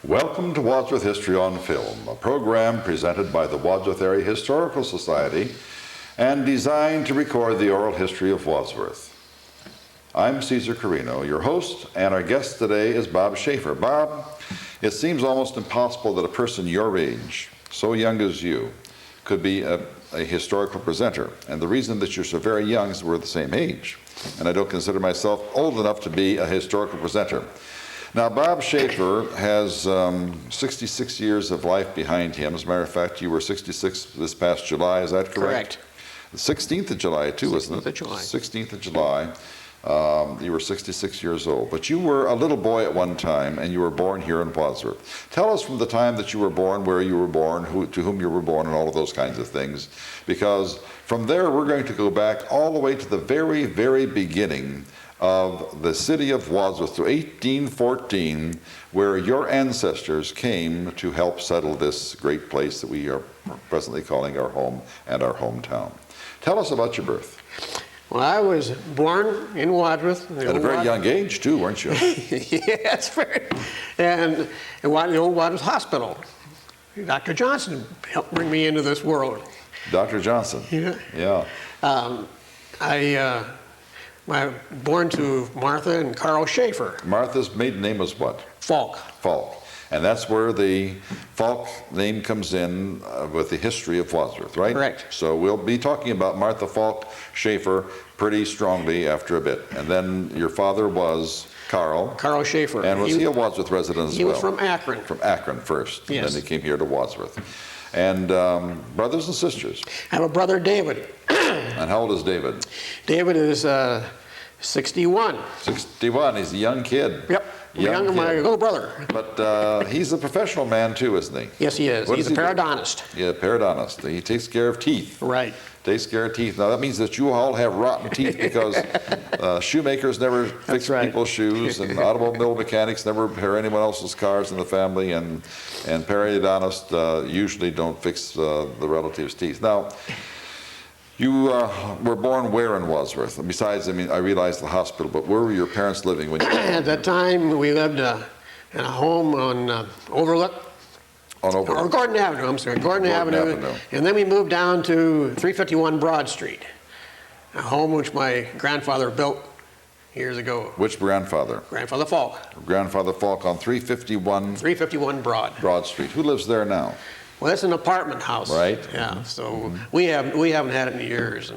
Welcome to Wadsworth History on Film, a program presented by the Wadsworth Area Historical Society and designed to record the oral history of Wadsworth. I'm Cesar Carino, your host, and our guest today is Bob Shaffer. Bob, it seems almost impossible that a person your age, so young as you, could be a historical presenter. And the reason that you're so very young is we're the same age, and I don't consider myself old enough to be a historical presenter. Now, Bob Shaffer has 66 years of life behind him. As a matter of fact, you were 66 this past July, is that correct? Correct. The 16th of July, too, wasn't it? 16th of July. 16th of July. You were 66 years old. But you were a little boy at one time, and you were born here in Wadsworth. Tell us from the time that you were born, where you were born, to whom you were born, and all of those kinds of things. Because from there, we're going to go back all the way to the very, very beginning of the city of Wadsworth to 1814, where your ancestors came to help settle this great place that we are presently calling our home and our hometown. Tell us about your birth. Well, I was born in Wadsworth. At a very young age, too, weren't you? Yes, very. And in the old Wadsworth Hospital. Dr. Johnson helped bring me into this world. Dr. Johnson. Yeah. I'm born to Martha and Carl Shaffer. Martha's maiden name was what? Falk. Falk. And that's where the Falk name comes in with the history of Wadsworth, right? Correct. So we'll be talking about Martha Falk Shaffer pretty strongly after a bit. And then your father was Carl. Carl Shaffer. And was he a Wadsworth resident as well? He was from Akron. From Akron first. Yes. And then he came here to Wadsworth. And brothers and sisters? I have a brother, David. And how old is David? David is 61. 61. He's a young kid. Yep. Younger than my little brother. But he's a professional man too, isn't he? Yes, he is. He's a periodontist. Yeah, periodontist. He takes care of teeth. Right. Takes care of teeth. Now that means that you all have rotten teeth because shoemakers never fix people's shoes, and automobile mechanics never repair anyone else's cars in the family, and periodontists usually don't fix the relatives' teeth. Now, you were born where in Wadsworth? Besides, I mean, I realize the hospital, but where were your parents living when you were born? At that time, we lived in a home on Overlook. On Overlook. Or Gordon Avenue, I'm sorry, Gordon Avenue. And then we moved down to 351 Broad Street, a home which my grandfather built years ago. Which grandfather? Grandfather Falk. Grandfather Falk on 351? 351 Broad Street. Who lives there now? Well, that's an apartment house. Right. Yeah, so we haven't had it in years.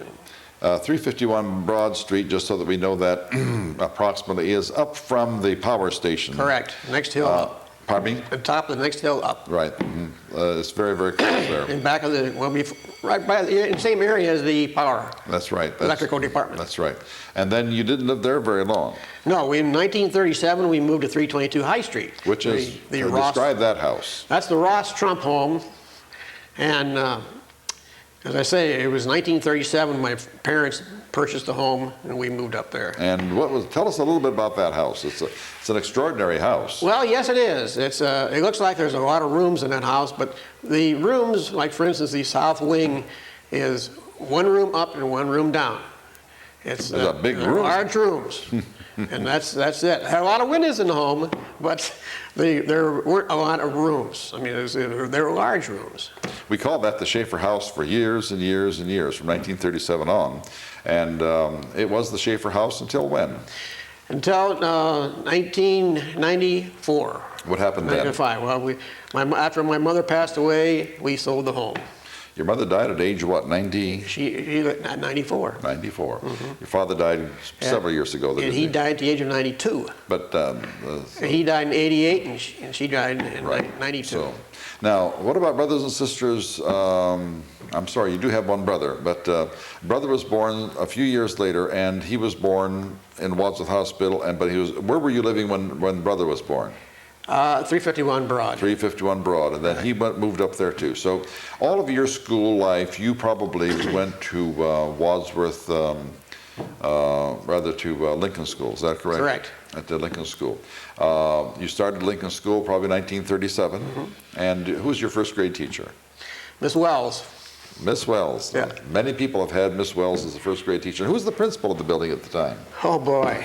351 Broad Street, just so that we know that approximately, is up from the power station. Correct. Next hill up. Pardon me? The top of the next hill up. Right. It's very, very close there. In back of the, right by in the same area as the power. That's right. Electrical department. That's right. And then you didn't live there very long. No, in 1937 we moved to 322 High Street. Which is, describe that house. That's the Ross Trump home. And as I say, it was 1937 my parents purchased a home and we moved up there. And tell us a little bit about that house. It's an extraordinary house. Well, yes it is. It looks like there's a lot of rooms in that house, but the rooms, like for instance the south wing, is one room up and one room down. It's a big room. Large rooms. And that's it. Had a lot of windows in the home, but there weren't a lot of rooms. I mean, there were large rooms. We called that the Shaffer House for years and years and years, from 1937 on. And it was the Shaffer House until when? Until 1994. What happened then? 1995. Well, after my mother passed away, we sold the home. Your mother died at age what, 90? She at 94. 94. Mm-hmm. Your father died several years ago. And he died at the age of 92. But he died in 88, and she died in 92. So, now, what about brothers and sisters? I'm sorry, you do have one brother, but brother was born a few years later, and he was born in Wadsworth Hospital. Where were you living when brother was born? 351 Broad. 351 Broad, and then he moved up there too. So all of your school life, you probably went to Wadsworth, Lincoln School, is that correct? Correct. At the Lincoln School. You started Lincoln School probably 1937, and who was your first grade teacher? Miss Wells. Miss Wells. Yeah. Many people have had Miss Wells as the first grade teacher. Who was the principal of the building at the time? Oh boy.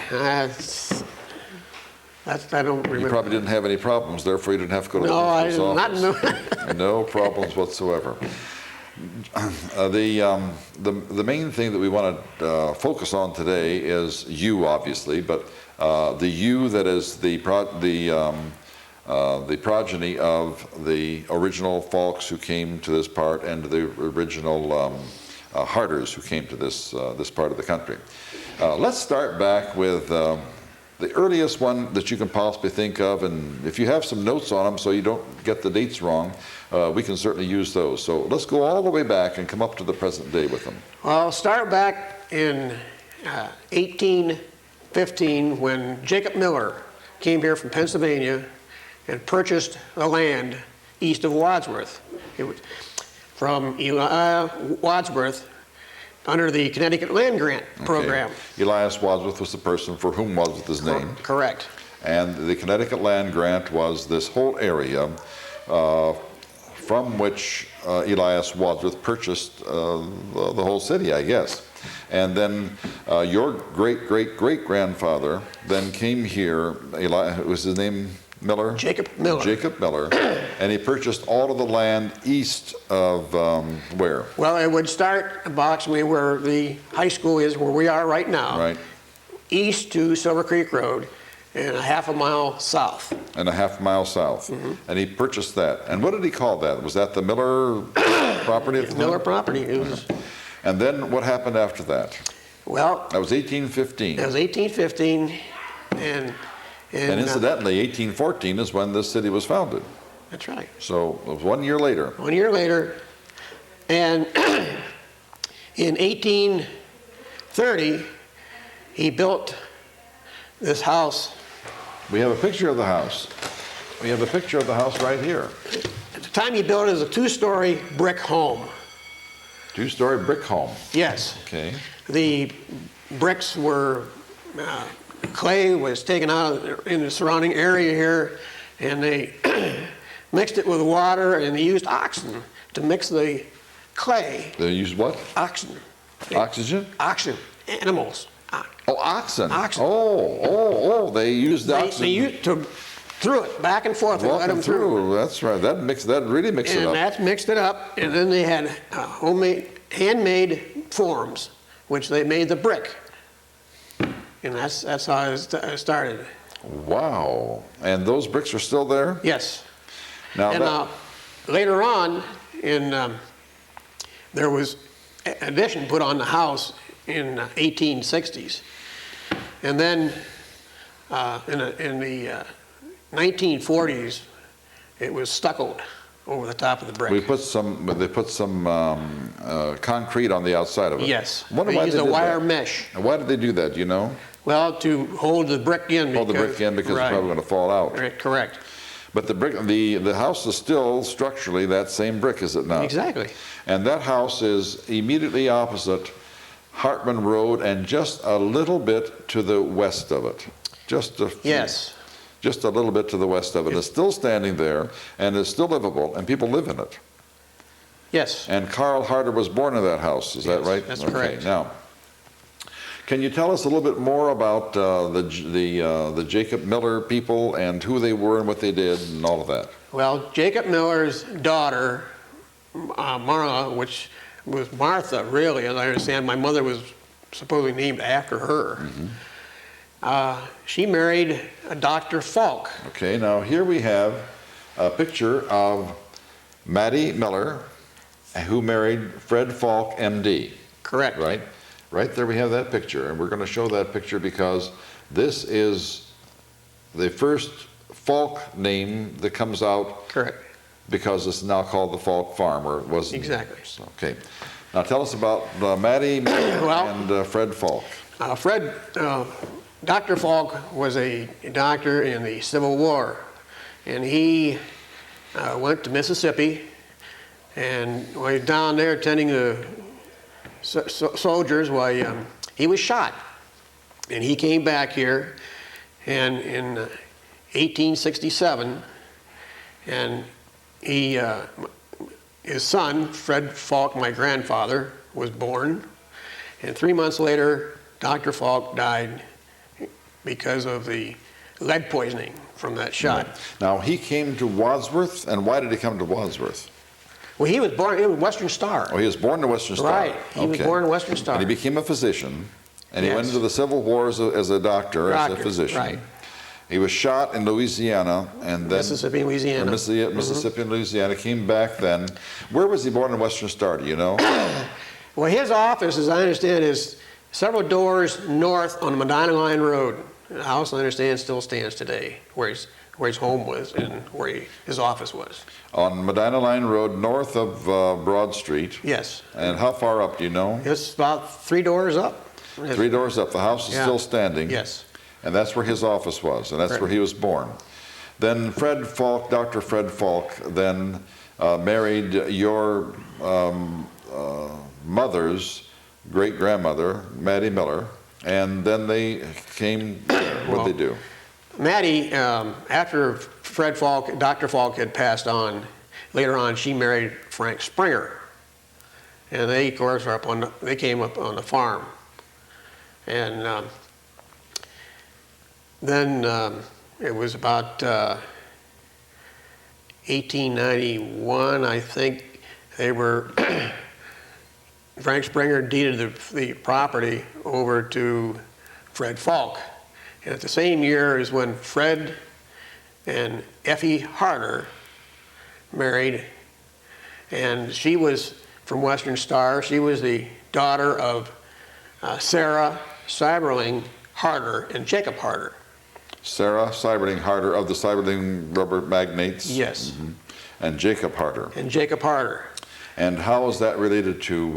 I don't remember. You probably didn't have any problems, therefore you didn't have to go to No, the I principal's did not office. know. No problems whatsoever. The main thing that we want to focus on today is you, obviously, but the you that is the progeny of the original Falks who came to this part and the original Harters who came to this part of the country. Let's start back with the earliest one that you can possibly think of, and if you have some notes on them so you don't get the dates wrong, we can certainly use those. So let's go all the way back and come up to the present day with them. Well, I'll start back in 1815 when Jacob Miller came here from Pennsylvania and purchased the land east of Wadsworth. It was from Wadsworth under the Connecticut Land Grant Program. Okay. Elias Wadsworth was the person for whom Wadsworth is named. Correct. And the Connecticut Land Grant was this whole area from which Elias Wadsworth purchased the whole city, I guess. And then your great-great-great-grandfather then came here. Was his name Miller? Jacob Miller. Jacob Miller. And he purchased all of the land east of where? Well, it would start approximately where the high school is, where we are right now. Right. East to Silver Creek Road and a half a mile south. And a half mile south. Mm-hmm. And he purchased that. And what did he call that? Was that the Miller property? At the Miller time? property. It was, And then what happened after that? well, That was 1815. it was 1815, and incidentally, 1814 is when this city was founded. that's right. So it was 1 year later. 1 year later, and in 1830, he built this house. We have a picture of the house. We have a picture of the house right here. At the time he built it as a two-story brick home. Two-story brick home. Yes. Okay. The bricks were, clay was taken out in the surrounding area here, and they mixed it with water, and they used oxen to mix the clay. They used what? Oxen. Oxygen? Oxen. Animals. Oh, oxen. Oxen. They used oxygen. They used to threw it back and forth. They let them through. That's right. That really mixed it And up. that mixed it up, and then they had handmade forms, which they made the brick. And that's how it started. Wow. And those bricks are still there? Yes. Now And later on, there was an addition put on the house in 1860s. And then in the 1940s, it was stuccoed over the top of the brick. they put some concrete on the outside of it. Yes. Wonder They why used they a did wire that. mesh. And why did they do that, do you know? Well, to hold the brick in. Hold the brick in because right. it's probably going to fall out. Right, correct. But the house is still structurally that same brick, is it not? Exactly. And that house is immediately opposite Hartman Road and just a little bit to the west of it. Just a few, Yes. just a little bit to the west of it. It's still standing there and it's still livable and people live in it. Yes. And Carl Harter was born in that house, is that Yes, right? that's okay. correct. Now, can you tell us a little bit more about the Jacob Miller people and who they were and what they did and all of that? Well, Jacob Miller's daughter, Marla, which was Martha, really, as I understand, my mother was supposedly named after her. Mm-hmm. She married a Dr. Falk. Okay, now here we have a picture of Mattie Miller, who married Fred Falk, MD. Correct. Right? Right there we have that picture, and we're going to show that picture because this is the first Falk name that comes out. Correct. Because it's now called the Falk Farm, or it wasn't. Exactly. So, okay. Now tell us about Mattie and Fred Falk. Dr. Falk was a doctor in the Civil War, and he went to Mississippi, and while he was down there attending the soldiers, he was shot. And he came back here, and in 1867, and his son, Fred Falk, my grandfather, was born, and 3 months later, Dr. Falk died because of the lead poisoning from that shot. Now, he came to Wadsworth, and why did he come to Wadsworth? Well, he was born in Western Star. Oh, he was born in Western Star. Right, he was born in Western Star. And he became a physician, and he Yes. went into the Civil War as a doctor, as a physician. Right. He was shot in Louisiana, and then Mississippi, Louisiana. Mississippi and Louisiana, came back then. Where was he born in Western Star, do you know? Well, his office, as I understand, is several doors north on the Medina Line Road. The house, I understand, still stands today, where his home was and where his office was. On Medina Line Road, north of Broad Street. Yes. And how far up, do you know? It's about 3 doors up. 3 doors up. The house is Yeah. still standing. Yes. And that's where his office was, and that's Correct. where he was born. Then Fred Falk, Dr. Fred Falk, then married your mother's great-grandmother, Mattie Miller, and then they came, what'd they do? Mattie, after Fred Falk, Dr. Falk had passed on, later on she married Frank Springer. And they, of course, were they came up on the farm. And then it was about 1891, I think, they were, Frank Springer deeded the property over to Fred Falk. And at the same year is when Fred and Effie Harder married, and she was from Western Star. She was the daughter of Sarah Seiberling Harder and Jacob Harder. Sarah Seiberling Harder of the Seiberling rubber magnates? Yes. Mm-hmm. And Jacob Harder. And Jacob Harder. And how is that related to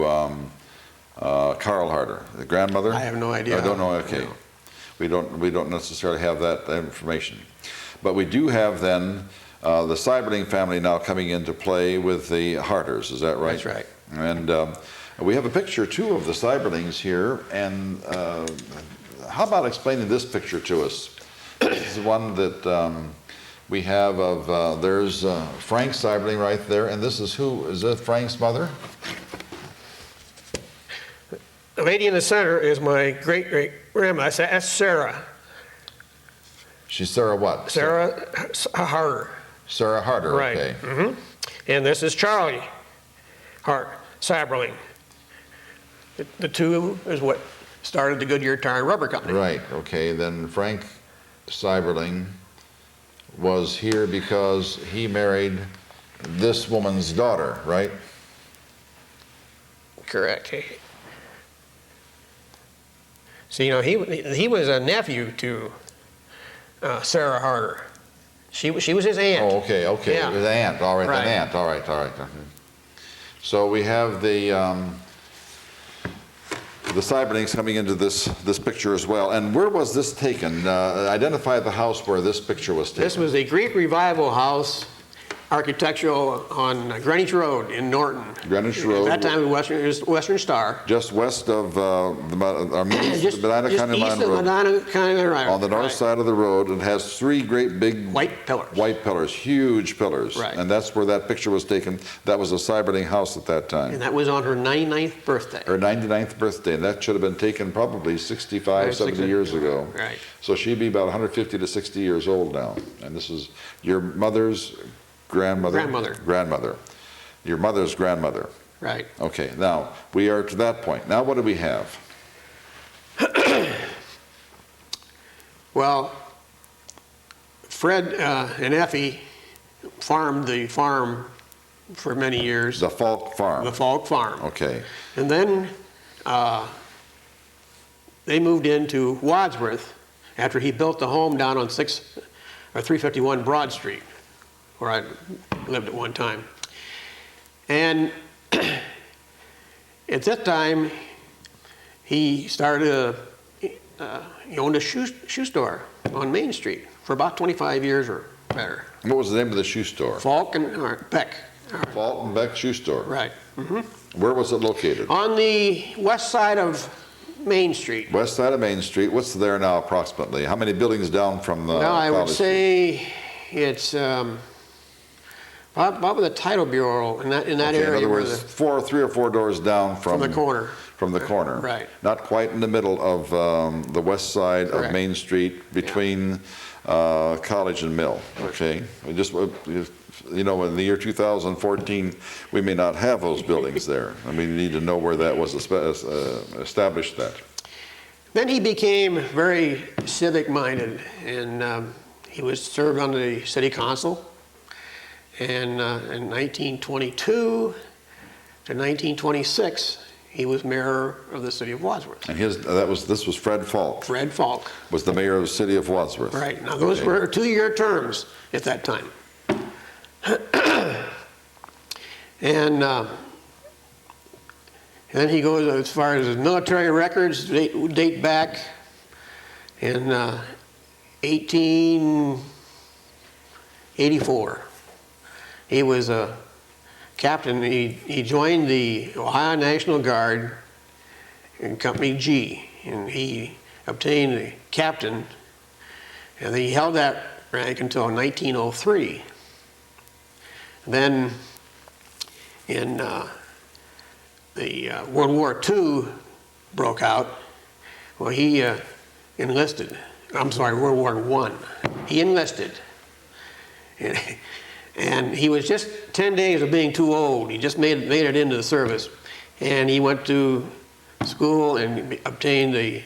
Carl Harder, the grandmother? I have no idea. I don't know, okay. No. We don't necessarily have that information. But we do have then the Seiberling family now coming into play with the Harders, is that right? That's right. And we have a picture too of the Seiberlings here, and how about explaining this picture to us? This is one that we have of, there's Frank Seiberling right there, and this is who? Is that Frank's mother? The lady in the center is my great-great-grandma. That's Sarah. She's Sarah what? Sarah Harder. Sarah Harder, Right. okay. Mm-hmm. And this is Charlie Seiberling. The two is what started the Goodyear Tire and Rubber Company. Right, okay. Then Frank Seiberling was here because he married this woman's daughter, right? Correct. So, you know, he was a nephew to Sarah Harder. She was his aunt. Oh, okay. Yeah. His aunt, all right, Right. an aunt, all right. So we have the Seiberlings coming into this picture as well. And where was this taken? Identify the house where this picture was taken. This was a Greek Revival house, architectural on Greenwich Road in Norton. Greenwich Road. At that time, it was Western Star. Just west of the Medina Just County Line east of Road. Medina County Line Road. On the north side of the road, it has 3 great big White pillars. White pillars, huge pillars. Right. And that's where that picture was taken. That was a Seiberling house at that time. And that was on her 99th birthday. Her 99th birthday, and that should have been taken probably 65, Right, 70 years ago. Right. So she'd be about 150 to 60 years old now. And this is your mother's grandmother? Grandmother. Your mother's grandmother. Right. Okay, now, we are to that point. Now what do we have? Well, Fred and Effie farmed the farm for many years. The Falk Farm. The Falk Farm. Okay. And then they moved into Wadsworth after he built the home down on 351 Broad Street, where I lived at one time. And at that time, he started he owned a shoe store on Main Street for about 25 years or better. What was the name of the shoe store? Falk and Beck. Falk and Beck Shoe Store. Right. Mm-hmm. Where was it located? On the west side of Main Street. West side of Main Street. What's there now approximately? How many buildings down from the Well, I would College Street? say it's about the Title Bureau in that Okay, area. in other where words, 3 or 4 doors down from the corner. from the corner. Right. Not quite in the middle of the west side Correct. of Main Street between College and Mill. Okay. We just, you know, in the year 2014, we may not have those buildings there. I mean, you need to know where that was established at. Then he became very civic-minded, and he was served on the city council. And in 1922 to 1926, he was mayor of the city of Wadsworth. And this was Fred Falk. Fred Falk. Was the mayor of the city of Wadsworth. Right. Now, those were 2-year terms at that time. And then he goes as far as his military records date back in 1884. He was a captain. He joined the Ohio National Guard in Company G, and he obtained the captain, and he held that rank until 1903. Then in the World War II broke out. Well, he enlisted. I'm sorry, World War I. He enlisted. And he was just 10 days of being too old. He just made it into the service. And he went to school and obtained the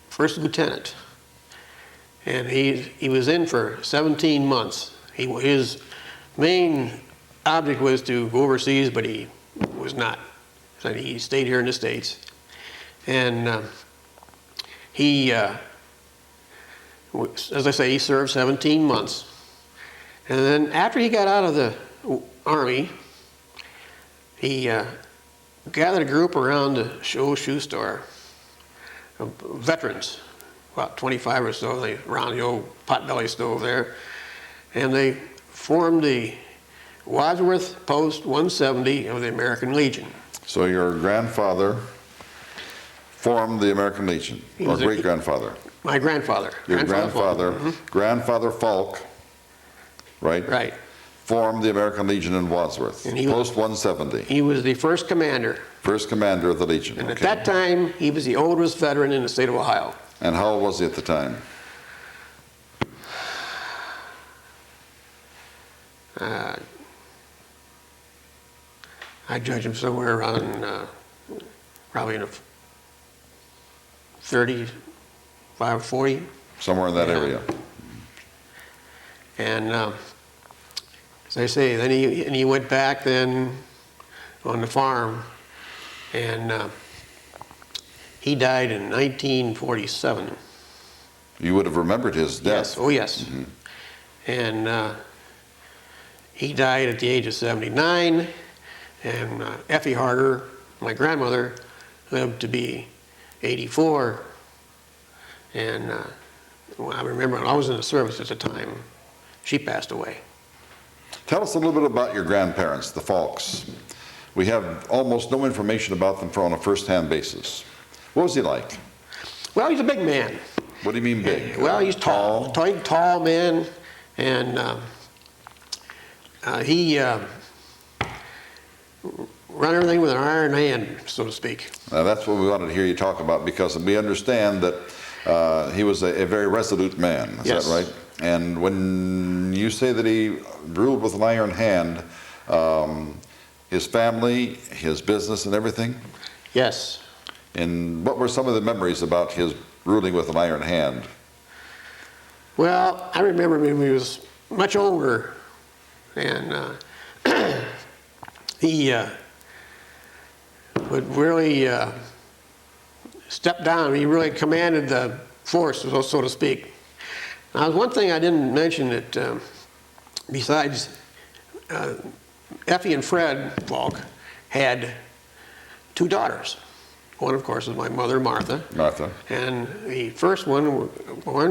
first lieutenant. And he was in for 17 months. His main object was to go overseas, but he was not. So he stayed here in the States. And he, as I say, he served 17 months. And then after he got out of the Army, he gathered a group around the shoe store of veterans, about 25 or so, around the old potbelly stove there. And they formed the Wadsworth Post 170 of the American Legion. So your grandfather formed the American Legion, or great-grandfather? My grandfather. Your grandfather, Grandfather Falk, right? Right. Formed the American Legion in Wadsworth, And Post 170. He was the first commander. First commander of the Legion. And okay. at that time, he was the oldest veteran in the state of Ohio. And how old was he at the time? I judge him somewhere around, probably in a 35, 40. Somewhere in that Yeah. area. And as I say, then he went back then on the farm, and he died in 1947. You would have remembered his death. Yes, oh yes. Mm-hmm. And he died at the age of 79, and Effie Harder, my grandmother, lived to be 84. And I remember when I was in the service at the time, she passed away. Tell us a little bit about your grandparents, the Falks. We have almost no information about them on a first-hand basis. What was he like? Well, he's a big man. What do you mean big? Well, he's tall man, and he run everything with an iron hand, so to speak. Now, that's what we wanted to hear you talk about, because we understand that he was a very resolute man. Is Yes. that right? And when you say that he ruled with an iron hand, his family, his business, and everything? Yes. And what were some of the memories about his ruling with an iron hand? Well, I remember when he was much older, and he would really step down. He really commanded the force, so to speak. Now, there's one thing I didn't mention that besides Effie and Fred Falk had 2 daughters. One, of course, was my mother, Martha. Martha. And the first one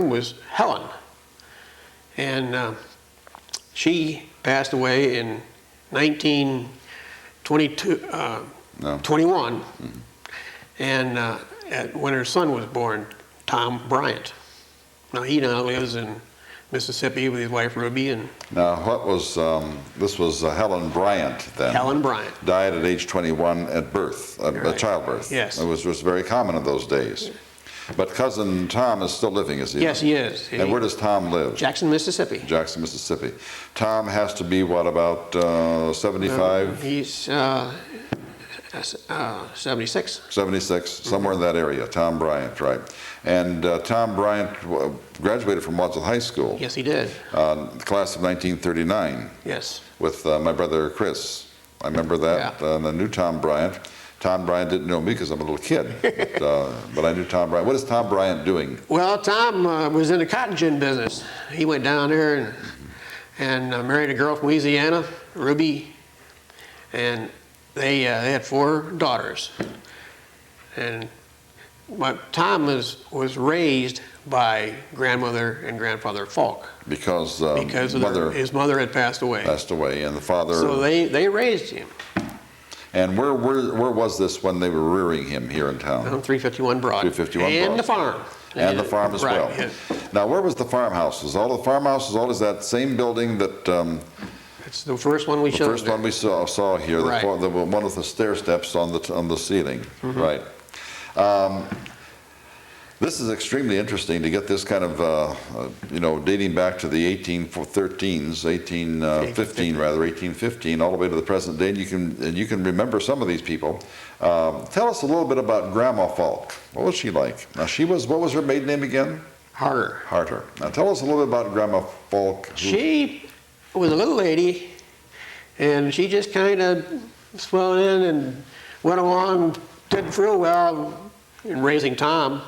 was Helen. And she passed away in 1921. And when her son was born, Tom Bryant. Now, he now lives in Mississippi with his wife Ruby and Now, what was, this was Helen Bryant then? Helen Bryant. Died at age 21 at birth, Right. childbirth. Yes. It was very common in those days. But cousin Tom is still living, is he? Yes, he is. And where does Tom live? Jackson, Mississippi. Jackson, Mississippi. Tom has to be, what, about 75? He's 76. 76, somewhere in that area, Tom Bryant, right. And Tom Bryant graduated from Wadsworth High School. Yes, he did. The class of 1939 Yes. with my brother Chris. I remember that. Yeah. And I knew Tom Bryant. Tom Bryant didn't know me because I'm a little kid, but I knew Tom Bryant. What is Tom Bryant doing? Well, Tom was in the cotton gin business. He went down there and married a girl from Louisiana, Ruby, and they had 4 daughters. But Tom was raised by grandmother and grandfather Falk Because, his mother had passed away. passed away, and the father. So they raised him And where was this when they were rearing him here in town? on 351 Broad. 351 and Broad. the farm. And the farm as Right, well. yeah. Now, where was the farmhouses? All the farmhouses, all is that same building that It's the first one we the showed. first one we saw here, Right. the one with the stair steps on the ceiling, Mm-hmm. right? This is extremely interesting to get this kind of, dating back to the 1815, all the way to the present day. And you can remember some of these people. Tell us a little bit about Grandma Falk. What was she like? Now, what was her maiden name again? Harder. Now, tell us a little bit about Grandma Falk. She was a little lady, and she just kind of swelled in and went along, did real well in raising Tom.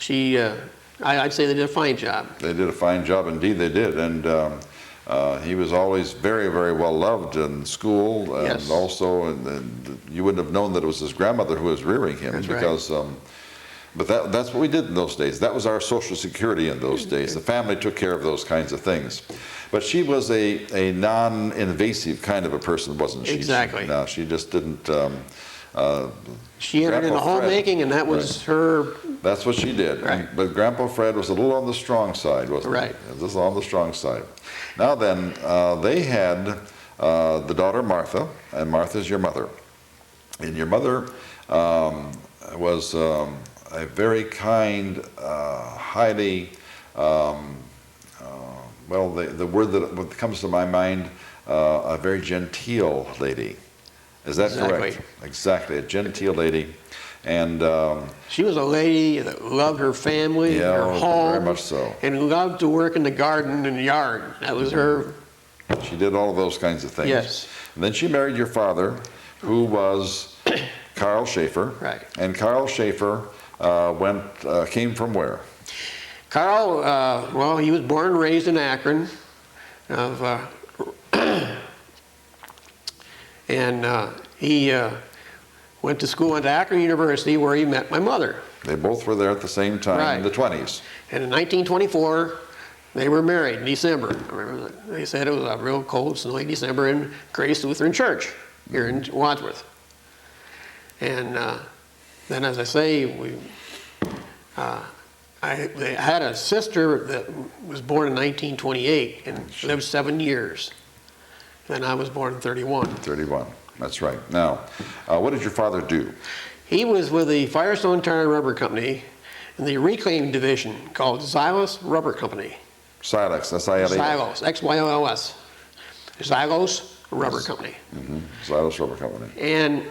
I'd say they did a fine job. They did a fine job, indeed they did, and he was always very, very well loved in school, and Yes. also, and you wouldn't have known that it was his grandmother who was rearing him. That's right. Because, but that's what we did in those days. That was our social security in those days. The family took care of those kinds of things. But she was a non-invasive kind of a person, wasn't she? Exactly. No, she just didn't. She entered into Grandpa Fred- homemaking, and that was her. That's what she did. Right. But Grandpa Fred was a little on the strong side, wasn't he? Right. This is on the strong side. Now then, they had the daughter Martha, and Martha's your mother. And your mother was a very kind, highly, the word that comes to my mind, a very genteel lady. Is that Exactly. correct? Exactly, a genteel lady. And She was a lady that loved her family, Yeah, her home, very much so. and loved to work in the garden and the yard. That was her. she did all of those kinds of things. Yes. And then she married your father, who was Carl Shaffer. Right. And Carl Shaffer came from where? Carl, well, he was born and raised in Akron, and he went to school at Akron University, where he met my mother. They both were there at the same time in the 20s. And in 1924, they were married in December. I remember that. They said it was a real cold, snowy December in Grace Lutheran Church here in Wadsworth. And then, as I say, I had a sister that was born in 1928 and lived 7 years. Then I was born in 31. 31, that's right. Now, what did your father do? He was with the Firestone Tire and Rubber Company in the reclaim division called Xylos Rubber Company. Silex, S-I-L-E. Xylos, X-Y-L-O-S. Xylos Rubber Company. Silas Rubber Company. And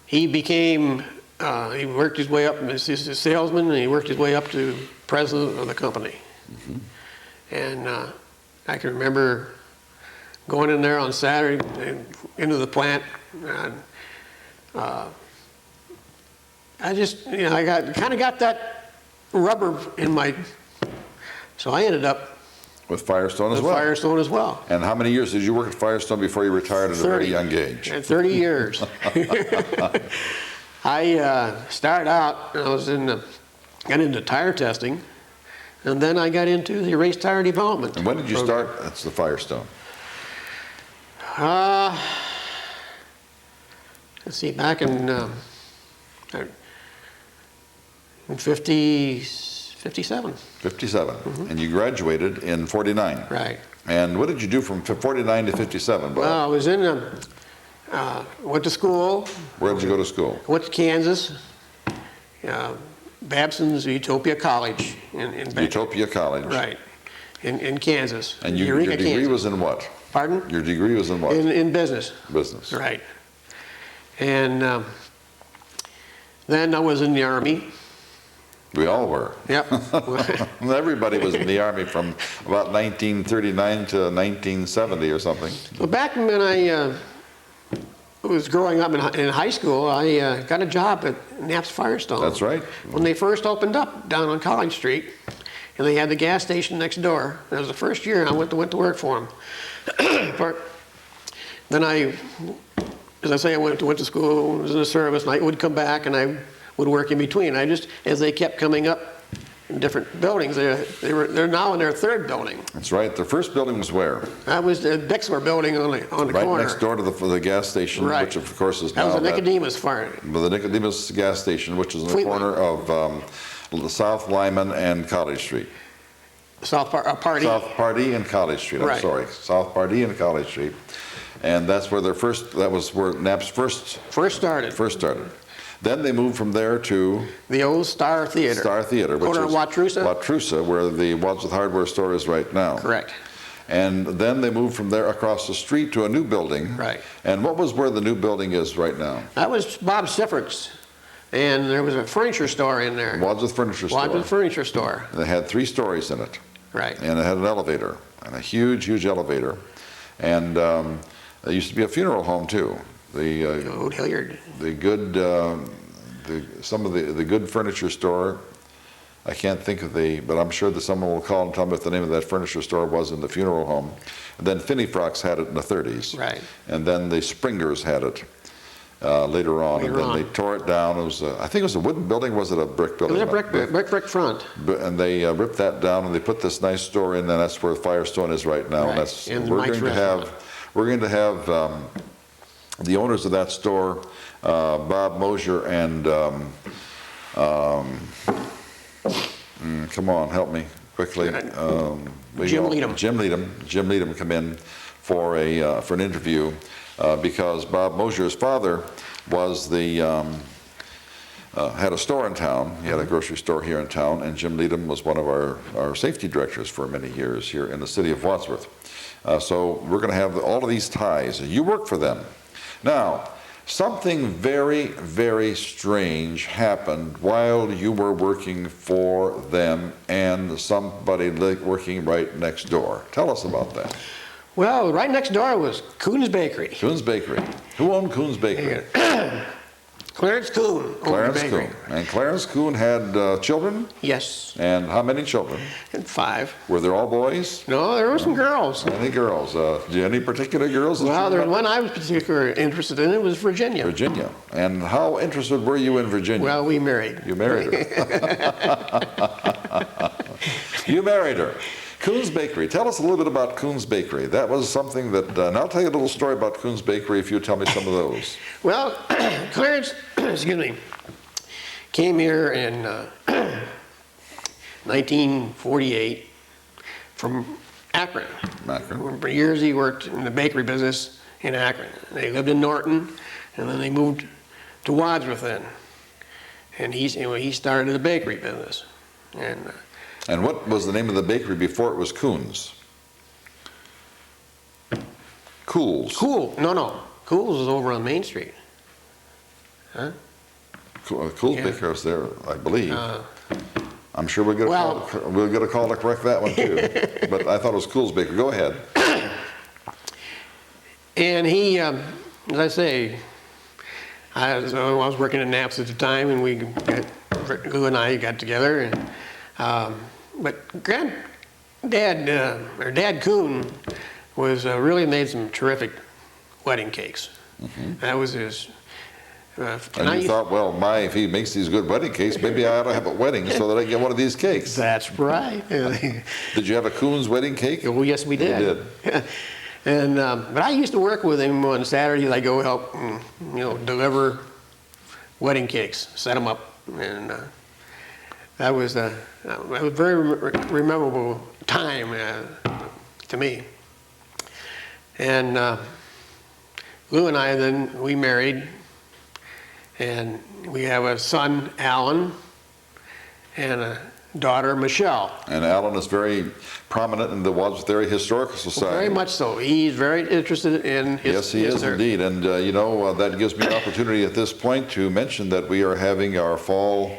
he became, he worked his way up as a salesman, and he worked his way up to president of the company. And I can remember going in there on Saturday and into the plant, and I just, I kind of got that rubber in my, so I ended up With Firestone as with well. Firestone as well. And how many years did you work at Firestone before you retired at a very young age? 30 years. I started out, I was got into tire testing, and then I got into the race tire development. And when did you start? That's the Firestone. Let's see, back in 50, 57. 57. And you graduated in 49. Right. And what did you do from 49 to 57, Bob? Well, I was in, went to school. Where did you go to school? Went to Kansas, Babson's Utopia College in Utopia College. Right, in Kansas. And your Eureka, degree Kansas. was in what? Pardon? Your degree was in what? In business. Business. Right. And then I was in the Army. We all were. Yep. Everybody was in the Army from about 1939 to 1970 or something. Well, back when I was growing up in high school, I got a job at Knapp's Firestone. That's right. When they first opened up down on College Street, and they had the gas station next door. That was the first year I went to work for them. Then as I say, I went to school, was in the service, and I would come back and I would work in between. As they kept coming up in different buildings, they're now in their third building. That's right. The first building was where? That was the Bixler building on the corner. Right next door to the gas station, Right. which of course is That now was the Nicodemus farm. the Nicodemus gas station, which is in the Fleet corner of South Lyman and College Street. South Party. South Pardee and College Street. I'm Right. sorry, South Pardee and College Street, and that's where that was where Knapp's first started. Then they moved from there to The old Star Theater. Star Theater, which Corner is of Wautroosa. Wautroosa, where the Wadsworth Hardware store is right now. Correct. And then they moved from there across the street to a new building. Right. And what was where the new building is right now? That was Bob Siffort's, and there was a furniture store in there. Wadsworth Furniture Store. Wadsworth Furniture Store. They had 3 stories in it. Right. And it had an elevator, and a huge, huge elevator. And there used to be a funeral home too. Old Hilliard. The good, some of the good furniture store, I can't think of but I'm sure that someone will call and tell me what the name of that furniture store was in the funeral home. And then Finney Frocks had it in the 30s. Right. And then the Springers had it later on. And then they tore it down. It was, I think it was a wooden building, was it a brick It building? was a brick front. And they ripped that down and they put this nice store in, and that's where Firestone is right now. Right. And that's, And we're Mike's going to have the owners of that store, Bob Mosier and come on, help me quickly. Jim Leadham. Jim Leadham come in for an interview because Bob Mosier's father was had a store in town. He had a grocery store here in town, and Jim Leadham was one of our safety directors for many years here in the city of Wadsworth. So we're going to have all of these ties. You work for them. Now, something very, very strange happened while you were working for them and somebody working right next door. Tell us about that. Well, right next door was Coon's Bakery. Coon's Bakery. Who owned Coon's Bakery? Clarence Coon owned Clarence the bakery. Coon. And Clarence Coon had children? Yes. And how many children? And 5. Were they all boys? No, there were some girls. Any girls? Any particular girls? Well, there was one I was particularly interested in. It was Virginia. Virginia. And how interested were you in Virginia? Well, we married. You married her. You married her. Coon's Bakery. Tell us a little bit about Coon's Bakery. That was something that, and I'll tell you a little story about Coon's Bakery if you tell me some of those. Well, Clarence, excuse me, came here in 1948 from Akron. Akron. For years he worked in the bakery business in Akron. They lived in Norton, and then they moved to Wadsworth then. And he started a bakery business. And what was the name of the bakery before it was Coon's? Cool's. No. Cool's was over on Main Street. Huh? Cool's Yeah. Bakery was there, I believe. I'm sure we'll get a call to correct that one too. But I thought it was Cool's Bakery. Go ahead. And he, as I say, I was working at Knapp's at the time, and Lou and I got together. But Dad Coon really made some terrific wedding cakes. Mm-hmm. That was his. And you thought, well, if he makes these good wedding cakes, maybe I ought to have a wedding so that I get one of these cakes. That's right. Did you have a Coon's wedding cake? Well, yes, we did. You did. And but I used to work with him on Saturdays. I go help, deliver wedding cakes, set them up, and that was a very memorable time to me. And Lou and I then, we married, and we have a son, Alan, and a daughter, Michelle. And Alan is very prominent in the Wadsworth Area Historical Society. Very much so. He's very interested in his Yes, he is indeed. And you know, that gives me an opportunity at this point to mention that we are having our fall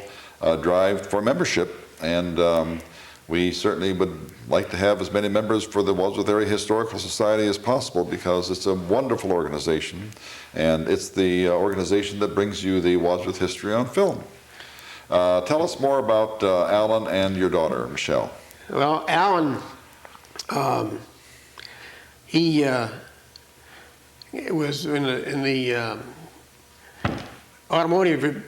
drive for membership. And we certainly would like to have as many members for the Wadsworth Area Historical Society as possible, because it's a wonderful organization. And it's the organization that brings you the Wadsworth history on film. Tell us more about Alan and your daughter, Michelle. Well, Alan, he was in the automotive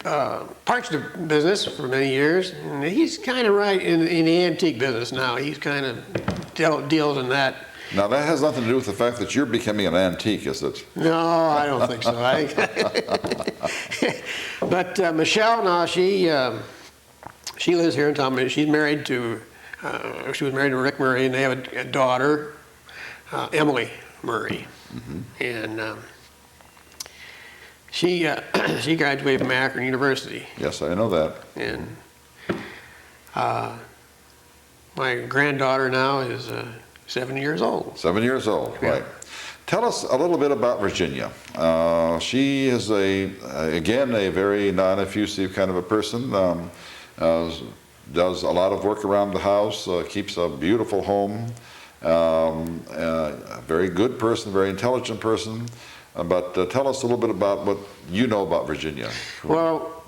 parts business for many years, and he's kind of right in the antique business now. He's kind of deals in that. Now, that has nothing to do with the fact that you're becoming an antique, is it? No, I don't think so. But Michelle, now she lives here in town. She's married to, she was married to Rick Murray, and they have a daughter, Emily Murray. Mm-hmm. And she graduated from Akron University. Yes, I know that. And my granddaughter now is 7 years old. 7 years old, Yeah. right. Tell us a little bit about Virginia. She is, again, a very non-effusive kind of a person. Does a lot of work around the house, keeps a beautiful home, a very good person, very intelligent person. But tell us a little bit about what you know about Virginia. Well,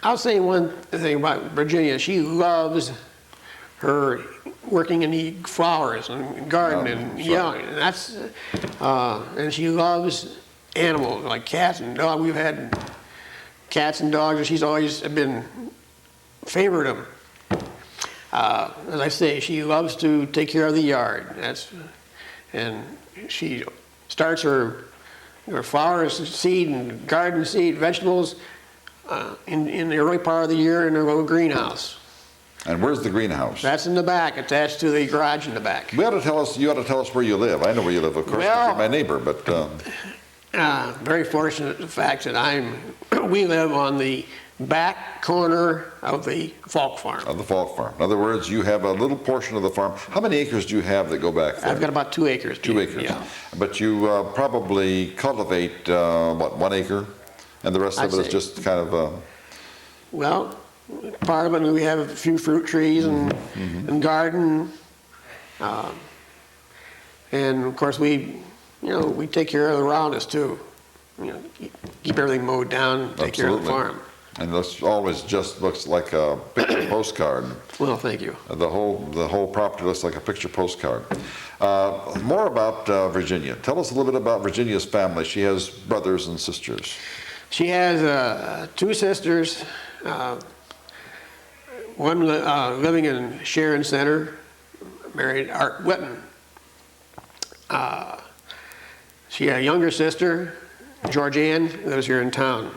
I'll say one thing about Virginia. She loves her working in the flowers and gardening, and that's and she loves animals like cats and dogs. We've had cats and dogs, and she's always been favored them. As I say, she loves to take care of the yard. And she starts her flowers seed and garden seed, vegetables in the early part of the year in her little greenhouse. And where's the greenhouse? That's in the back, attached to the garage in the back. You ought to tell us where you live. I know where you live, of course, Well, you're my neighbor, but... very fortunate the fact that we live on the back corner of the Falk farm. Of the Falk farm. In other words, you have a little portion of the farm. How many acres do you have that go back there? I've got about 2 acres. 2 acres. Yeah. But you probably cultivate, 1 acre? And the rest of it is just kind of... Well, part of it, we have a few fruit trees and, and garden. And of course, we take care of the roundness too. Keep everything mowed down, take care of the farm. And this always just looks like a picture postcard. Well, thank you. The whole property looks like a picture postcard. More about Virginia. Tell us a little bit about Virginia's family. She has brothers and sisters. She has 2 sisters. One living in Sharon Center, married Art Whitten. She had a younger sister, Georgianne, lives here in town,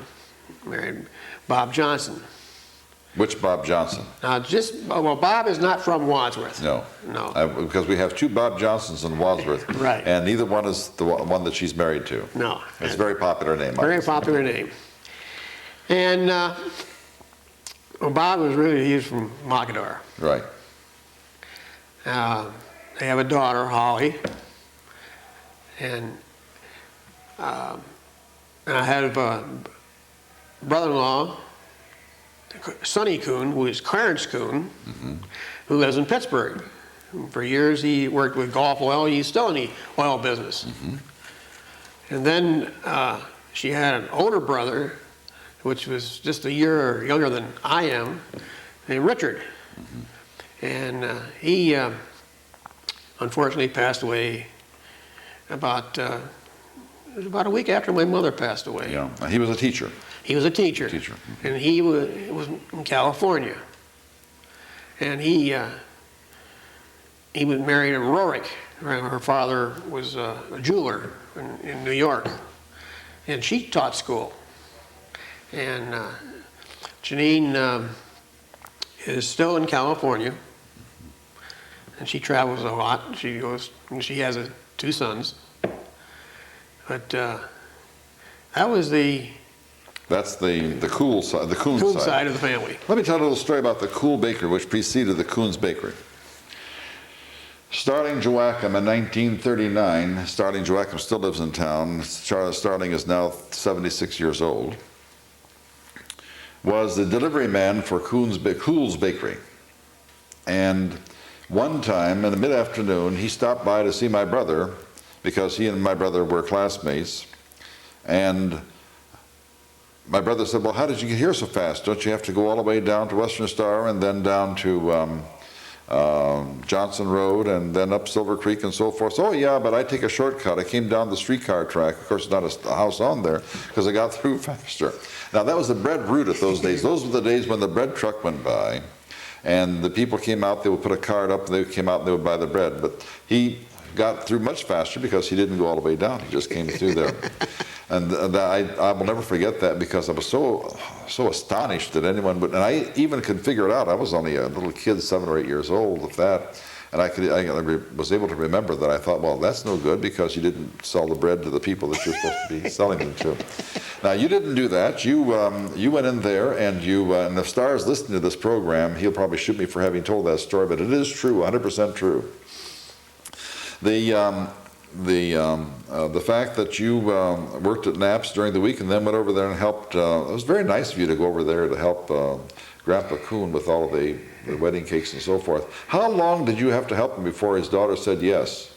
married Bob Johnson. Which Bob Johnson? Well, Bob is not from Wadsworth. No. No. Because we have 2 Bob Johnsons in Wadsworth. Right. And neither one is the one that she's married to. No. It's a very popular name. Very popular name. And Bob he's from Mogador. Right. They have a daughter, Holly. And I have a brother-in-law, Sonny Kuhn, who is Clarence Kuhn, who lives in Pittsburgh. For years he worked with Gulf Oil. He's still in the oil business. And then she had an older brother, which was just a year younger than I am, named Richard. And he unfortunately passed away about a week after my mother passed away. Yeah. He was a teacher. He was a teacher. And he was in California. And he was married in Rorick. Her father was a jeweler in New York. And she taught school. And Janine is still in California, and she travels a lot. She goes, and she has 2 sons. But that was That's the cool side, the Coons Coon side. side of the family. Let me tell a little story about the Cool Bakery, which preceded the Coons Bakery. Starling Joachim in 1939, Starling Joachim still lives in town. Starling is now 76 years old. Was the delivery man for Cool's Bakery. And one time in the mid-afternoon, he stopped by to see my brother because he and my brother were classmates. And my brother said, well, how did you get here so fast? Don't you have to go all the way down to Western Star and then down to Johnson Road and then up Silver Creek and so forth? So, oh yeah, but I take a shortcut. I came down the streetcar track. Of course, there's not a house on there because I got through faster. Now, that was the bread route at those days. Those were the days when the bread truck went by and the people came out, they would put a card up, and they came out and they would buy the bread. But he got through much faster because he didn't go all the way down. He just came through there. And I will never forget that because I was so astonished that anyone would, and I even could figure it out. I was only a little kid, 7 or 8 years old, if that, and I was able to remember that. I thought, well, that's no good because you didn't sell the bread to the people that you're supposed to be selling them to. Now, you didn't do that. You went in there, and and if Star's listening to this program, he'll probably shoot me for having told that story, but it is true, 100% true. The fact that you worked at Knapp's during the week and then went over there and helped, it was very nice of you to go over there to help Grandpa Coon with all of the wedding cakes and so forth. How long did you have to help him before his daughter said yes?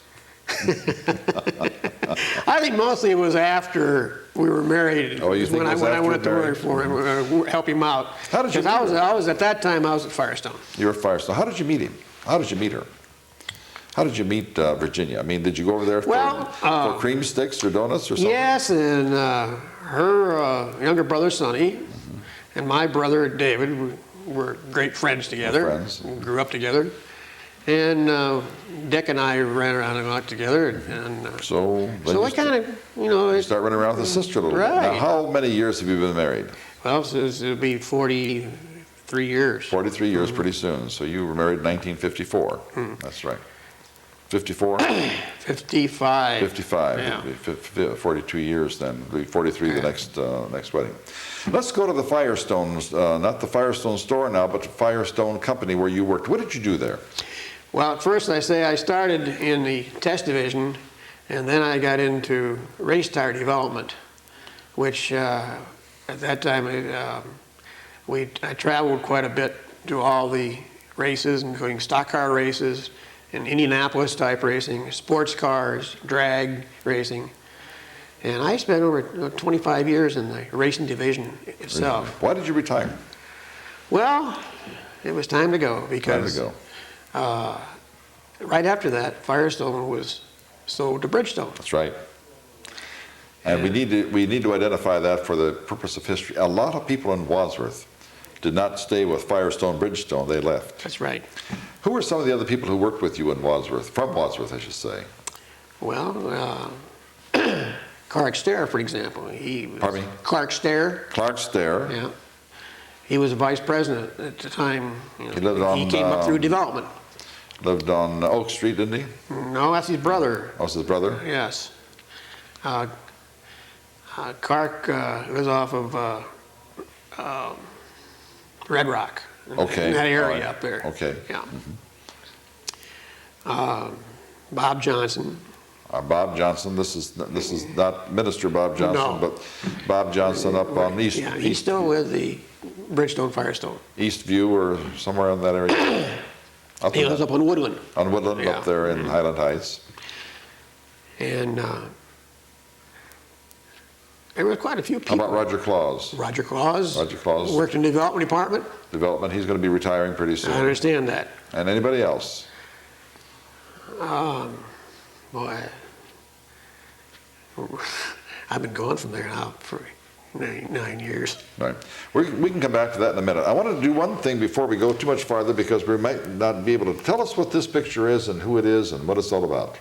I think mostly it was after we were married. Oh, you think when it was I after went to work for him, help him out. How did you meet Because her? I was at that time I was at Firestone. You were at Firestone. How did you meet him? How did you meet her? How did you meet Virginia? I mean, did you go over there for cream sticks or donuts or something? Yes, and her younger brother Sonny and my brother David were great friends together. Friends. We grew up together. And Dick and I ran around a lot together. And So I kind of, you start running around with a sister a little bit. Now, Right. how many years have you been married? Well, it'll be 43 years. 43 years pretty soon. So you were married in 1954. That's right. 54? 55. 55. Yeah. It'd be 42 years then. It'll be 43 the next wedding. Let's go to the Firestones, not the Firestone store now, but the Firestone company where you worked. What did you do there? Well, at first I started in the test division, and then I got into race tire development, which at that time I traveled quite a bit to all the races, including stock car races, and Indianapolis type racing, sports cars, drag racing. And I spent over 25 years in the racing division itself. Why did you retire? Well, it was time to go because Time to go. Right after that, Firestone was sold to Bridgestone. That's right. And we need to identify that for the purpose of history. A lot of people in Wadsworth did not stay with Firestone Bridgestone. They left. That's right. Who were some of the other people who worked with you in Wadsworth, from Wadsworth, I should say? Well, Clark Stair, for example. He was Pardon me? Clark Stair. Clark Stair. Yeah. He was a vice president at the time. He lived he on, came up through development. Lived on Oak Street, didn't he? No, that's his brother. Oh, it's his brother? Yes. Clark was off of Red Rock. Okay. In that area All right. up there. Okay. Yeah. Bob Johnson. Bob Johnson, this is not Minister Bob Johnson, No. but Bob Johnson up on East. Yeah, he's still with the Bridgestone Firestone. Eastview or somewhere in that area. He lives up on Woodland. On Woodland, Yeah. up there in Highland Heights. And there were quite a few How people. about Roger Claus? Roger Claus. Roger Claus. Worked in the development department. Development, he's going to be retiring pretty I soon. understand that. And anybody else? Boy, I've been gone from there now for 9 years. Right. We can come back to that in a minute. I want to do one thing before we go too much farther because we might not be able to tell us what this picture is and who it is and what it's all about.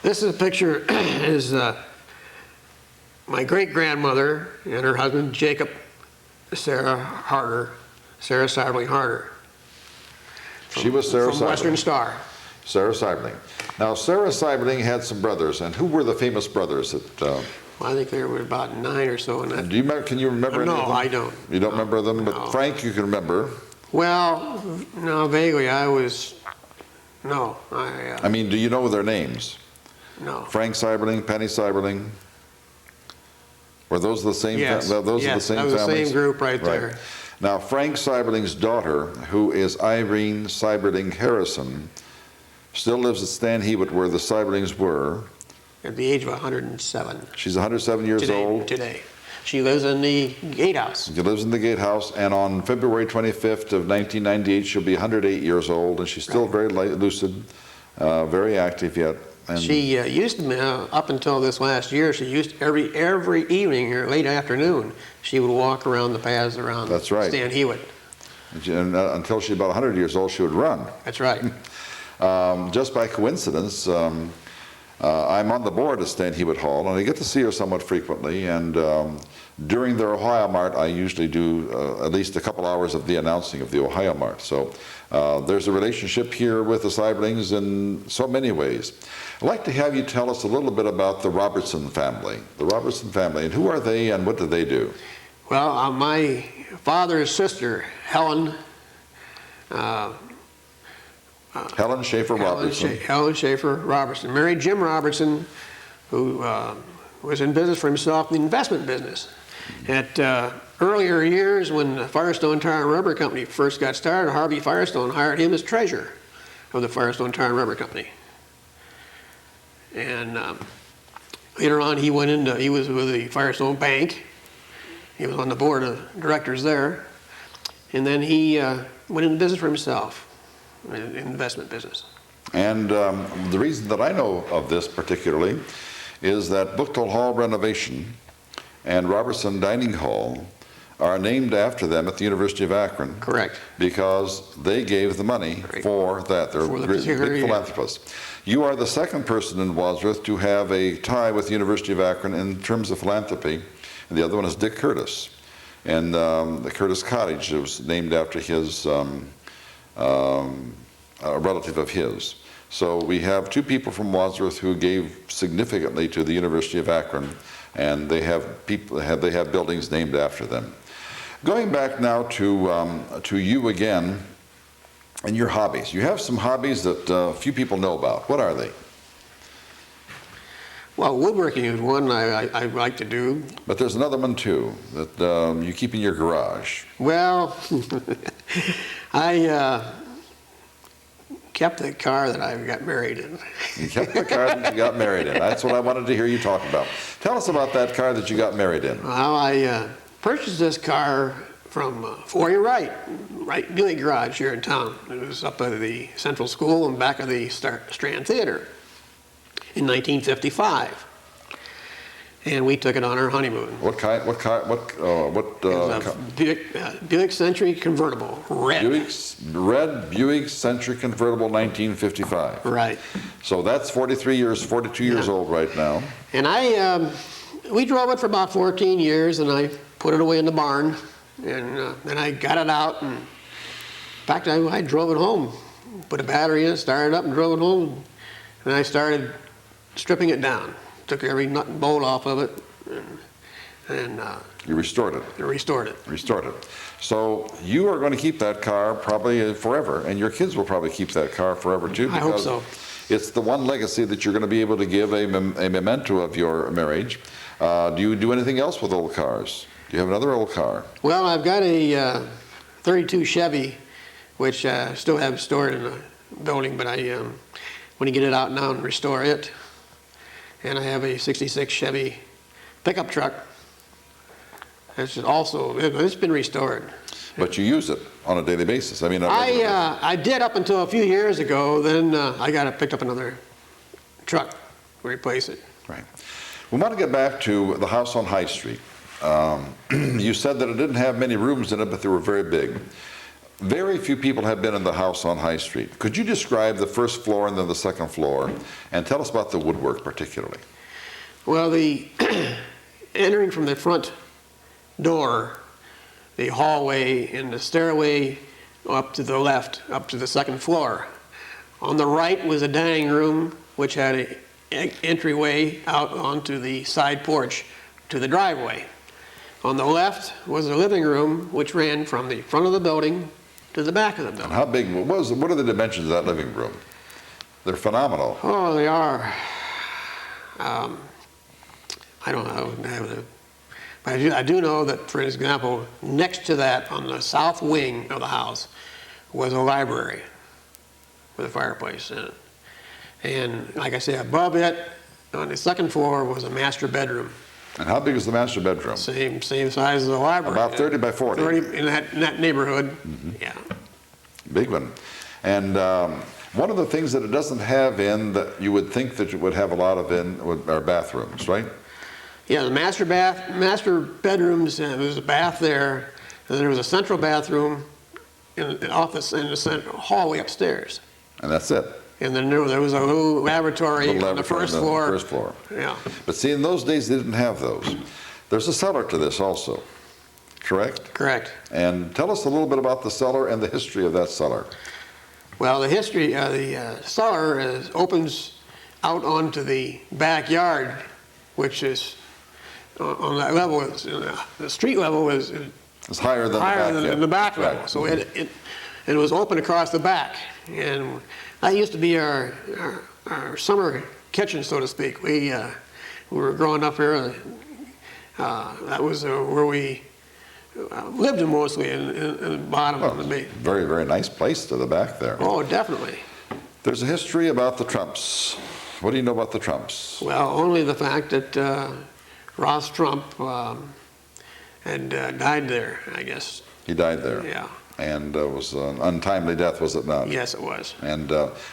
This is a picture is my great-grandmother and her husband Jacob Sarah Harder Sarah Seibling Harder. She was Sarah From Seibling. Western Star. Sarah Seibling. Now, Sarah Seibling had some brothers, and who were the famous brothers that? Well, I think there were about 9 or so in that. Do you remember? Can you remember any of them? No, I don't. You don't remember them, but No. Frank, you can remember. Well, no, vaguely. I mean, do you know their names? no. Frank Seibling, Penny Seibling. Were those the same? Yes, Those are the same that was families? the same group right there. Now, Frank Seibling's daughter, who is Irene Seibling Harrison, still lives at Stan Hewitt, where the Seiblings were. At the age of 107. She's 107 years old. Today. She lives in the gatehouse. She lives in the gatehouse, and on February 25th of 1998, she'll be 108 years old, and she's still very lucid, very active yet. And She used to, up until this last year, she used every evening or late afternoon, she would walk around the paths around That's right. Stan Hewitt. and, until she's about 100 years old, she would run. That's right. Just by coincidence, I'm on the board at Stan Hewitt Hall, and I get to see her somewhat frequently. And during the Ohio Mart, I usually do at least a couple hours of the announcing of the Ohio Mart. So there's a relationship here with the Seiblings in so many ways. I'd like to have you tell us a little bit about the Robertson family. The Robertson family, and who are they, and what do they do? Well, my father's sister, Helen Shaffer Robertson. Helen Shaffer Robertson married Jim Robertson, who was in business for himself, the investment business. At earlier years, when the Firestone Tire and Rubber Company first got started, Harvey Firestone hired him as treasurer of the Firestone Tire and Rubber Company. And later on, he was with the Firestone Bank. He was on the board of directors there. And then he went into business for himself. Investment business. And the reason that I know of this particularly is that Booktold Hall renovation and Robertson Dining Hall are named after them at the University of Akron. Correct. Because they gave the money for that. They're big philanthropists. You are the second person in Wadsworth to have a tie with the University of Akron in terms of philanthropy. And the other one is Dick Curtis. And the Curtis Cottage was named after his a relative of his. So we have two people from Wadsworth who gave significantly to the University of Akron, and they have buildings named after them. Going back now to you again and your hobbies. You have some hobbies that few people know about. What are they? Well, woodworking is one I like to do. But there's another one too that you keep in your garage. Well, I kept the car that I got married in. You kept the car that you got married in. That's what I wanted to hear you talk about. Tell us about that car that you got married in. Well, I purchased this car from Foyer Wright Buick Garage here in town. It was up at the Central School and back of the Strand Theater in 1955. And we took it on our honeymoon. What kind? What car? It was a Buick Century convertible, red. Red Buick Century convertible, 1955. Right. So that's 42 years old right now. And we drove it for about 14 years, and I put it away in the barn, and then I got it out, and in fact, I drove it home, put a battery in it, started it up, and drove it home, and I started stripping it down. Took every nut and bolt off of it, and you restored it. Restored it. Restored it. So you are going to keep that car probably forever, and your kids will probably keep that car forever too. I hope so. It's the one legacy that you're going to be able to give a memento of your marriage. Do you do anything else with old cars? Do you have another old car? Well, I've got a 32 Chevy, which I still have stored in the building, but I want to get it out now and restore it. And I have a 66 Chevy pickup truck. It's been restored. But you use it on a daily basis. I mean, I did up until a few years ago. Then I picked up another truck to replace it. Right. We want to get back to the house on High Street. You said that it didn't have many rooms in it, but they were very big. Very few people have been in the house on High Street. Could you describe the first floor and then the second floor, and tell us about the woodwork particularly? Well, the entering from the front door, the hallway and the stairway up to the left, up to the second floor. On the right was a dining room, which had an entryway out onto the side porch to the driveway. On the left was a living room, which ran from the front of the building to the back of the building. And how big, what are the dimensions of that living room? They're phenomenal. Oh, they are. I don't know. But I do know that, for example, next to that, on the south wing of the house, was a library with a fireplace in it. And like I say, above it, on the second floor, was a master bedroom. And how big is the master bedroom? Same size as the library. About 30 by 40. 30 in that neighborhood. Yeah. Big one. And one of the things that it doesn't have in that you would think that it would have a lot of in are bathrooms, right? Yeah, the master bedrooms, there's a bath there, and there was a central bathroom in the office in the central hallway upstairs. And that's it. And then there was a little laboratory on the first floor. First floor. Yeah. But see, in those days, they didn't have those. There's a cellar to this also, correct? Correct. And tell us a little bit about the cellar and the history of that cellar. Well, the history of the cellar opens out onto the backyard, which is on that level. The street level is It's higher than the back level. Right. So it was open across the back, and that used to be our summer kitchen, so to speak. We were growing up here. That was where we lived mostly in the bottom of the bay. Very, very nice place to the back there. Oh, definitely. There's a history about the Trumps. What do you know about the Trumps? Well, only the fact that Ross Trump had died there, I guess. He died there. Yeah. And it was an untimely death, was it not? Yes, it was. And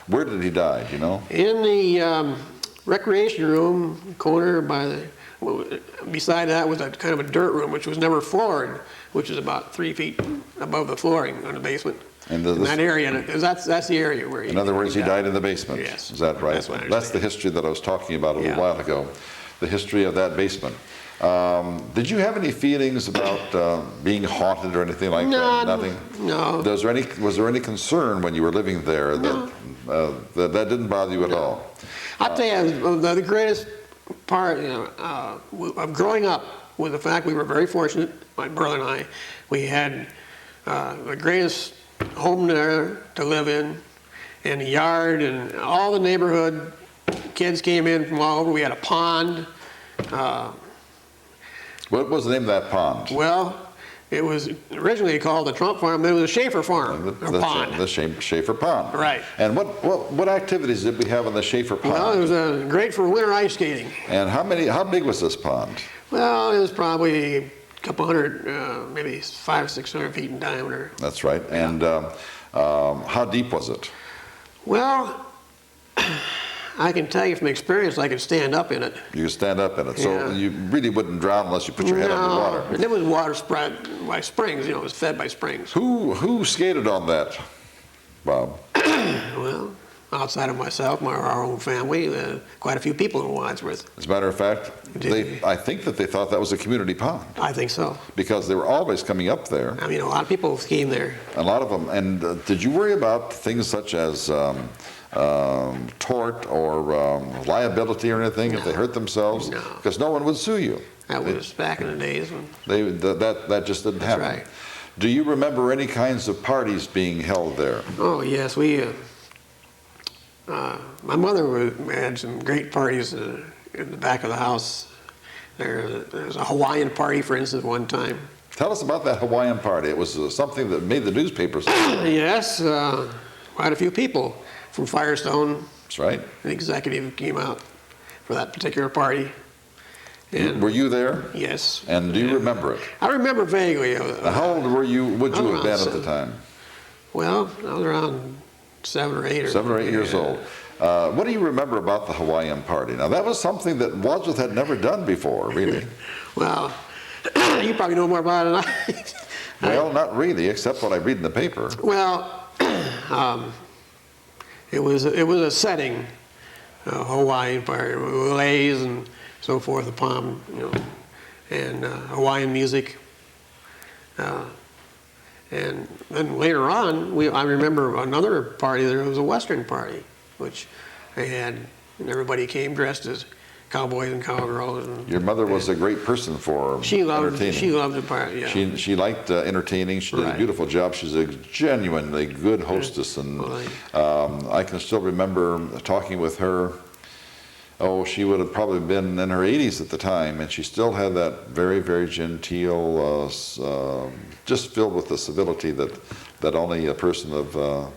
where did he die, do you know? In the recreation room corner beside that was a kind of a dirt room, which was never floored, which is about 3 feet above the flooring on the basement. And in that area, that's the area where he in other words, he died in the basement. Yes. Is that right? That's the history that I was talking about a little while ago, the history of that basement. Did you have any feelings about being haunted or anything like that? Nothing? No. Was there any concern when you were living there that that didn't bother you at all? I'll tell you, the greatest part of growing up was the fact we were very fortunate, my brother and I. We had the greatest home there to live in, and the yard, and all the neighborhood kids came in from all over. We had a pond. What was the name of that pond? Well, it was originally called the Trump Farm, but it was a Shaffer Farm, pond. The Shaffer Pond. Right. And what activities did we have in the Shaffer Pond? Well, it was great for winter ice skating. And how big was this pond? Well, it was probably a couple hundred, maybe 500 or 600 feet in diameter. That's right. Yeah. And how deep was it? Well, I can tell you from experience, I could stand up in it. You could stand up in it, so you really wouldn't drown unless you put your head underwater. No, there was water spread by springs. It was fed by springs. Who skated on that, Bob? Well, outside of myself, our own family, quite a few people in Wadsworth. As a matter of fact, I think that they thought that was a community pond. I think so. Because they were always coming up there. I mean, a lot of people came there. A lot of them. And did you worry about things such as tort or liability or anything if they hurt themselves? No. Because no one would sue you. That was back in the days when... That just didn't happen. That's right. Do you remember any kinds of parties being held there? Oh, yes. My mother had some great parties in the back of the house. There was a Hawaiian party, for instance, one time. Tell us about that Hawaiian party. It was something that made the newspapers. Yes, quite a few people from Firestone. That's right. An executive came out for that particular party. And were you there? Yes. And do you remember it? I remember vaguely. How old were you? Would you have been at the time? Well, I was around 7 or 8. 7 or 8 years old. What do you remember about the Hawaiian party? Now, that was something that Wadsworth had never done before, really. Well, you probably know more about it than I. Well, not really, except what I read in the paper. Well, it was a setting, a Hawaiian party, leis and so forth, the palm, and Hawaiian music. And then later on, I remember another party, there was a Western party, which they had, and everybody came dressed as cowboys and cowgirls. And, Your mother was a great person for entertaining. She loved the party, yeah. She liked entertaining. She did a beautiful job. She's a genuinely good hostess, and I can still remember talking with her. Oh, she would have probably been in her 80s at the time, and she still had that very, very genteel, just filled with the civility that only a person of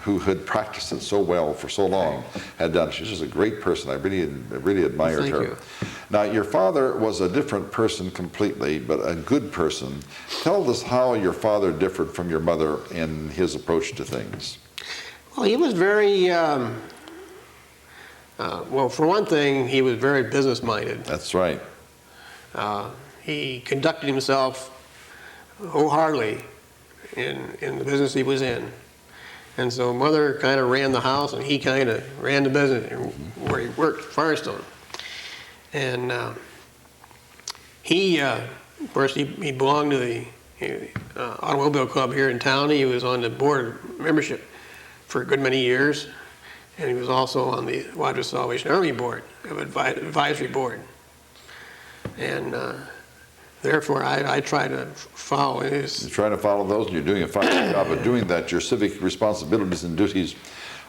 who had practiced it so well for so long had done. She's just a great person. I really admired her. You. Now, your father was a different person completely, but a good person. Tell us how your father differed from your mother in his approach to things. Well, he was very, well, for one thing, he was very business-minded. That's right. He conducted himself wholeheartedly in the business he was in. And so Mother kind of ran the house, and he kind of ran the business where he worked at Firestone. And he, of course, he belonged to the automobile club here in town. He was on the board membership for a good many years. And he was also on the Wadsworth Salvation Army Board, advisory board. And therefore, I try to follow his... You're trying to follow those, and you're doing a fine job of doing that. Your civic responsibilities and duties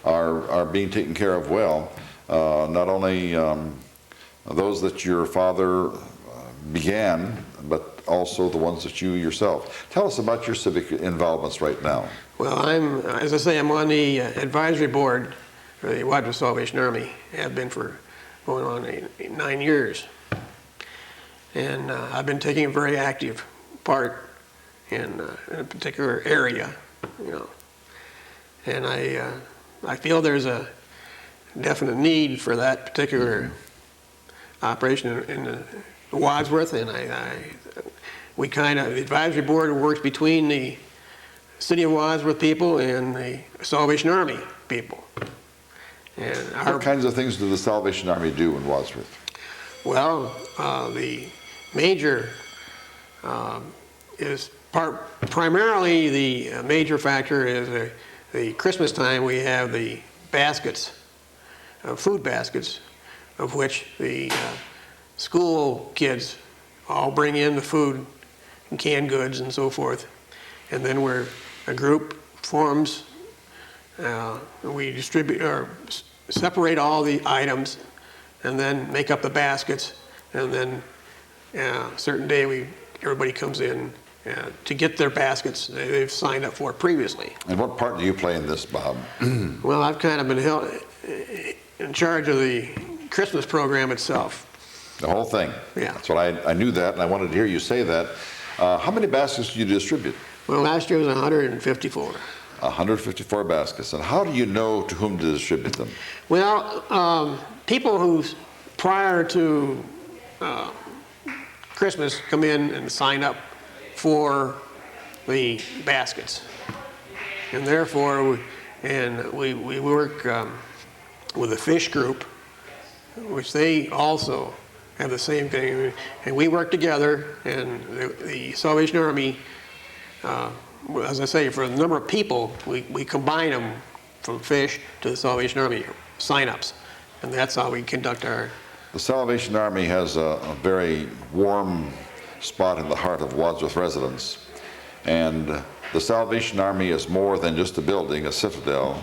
are being taken care of well. Not only those that your father began, but also the ones that you yourself. Tell us about your civic involvements right now. Well, as I say, I'm on the advisory board for the Wadsworth Salvation Army. I have been for going on 9 years. And I've been taking a very active part in a particular area, you know. And I feel there's a definite need for that particular operation in Wadsworth, and we kind of, the advisory board works between the City of Wadsworth people and the Salvation Army people. And what kinds of things do the Salvation Army do in Wadsworth? Well, the major is primarily the major factor is the Christmas time. We have the baskets, food baskets, of which the school kids all bring in the food and canned goods and so forth. And then a group forms, we distribute or separate all the items and then make up the baskets, and then a certain day everybody comes in to get their baskets they've signed up for previously. And what part do you play in this, Bob? Well, I've kind of been held in charge of the Christmas program itself. The whole thing? Yeah. That's what I knew that, and I wanted to hear you say that. How many baskets do you distribute? Well, last year was 154. 154 baskets. And how do you know to whom to distribute them? Well, people who prior to Christmas come in and sign up for the baskets. And therefore, we work with a fish group, which they also have the same thing. And we work together, and the Salvation Army, as I say, for the number of people, we combine them from fish to the Salvation Army sign-ups. And that's how we conduct our... The Salvation Army has a very warm spot in the heart of Wadsworth residents. And the Salvation Army is more than just a building, a citadel,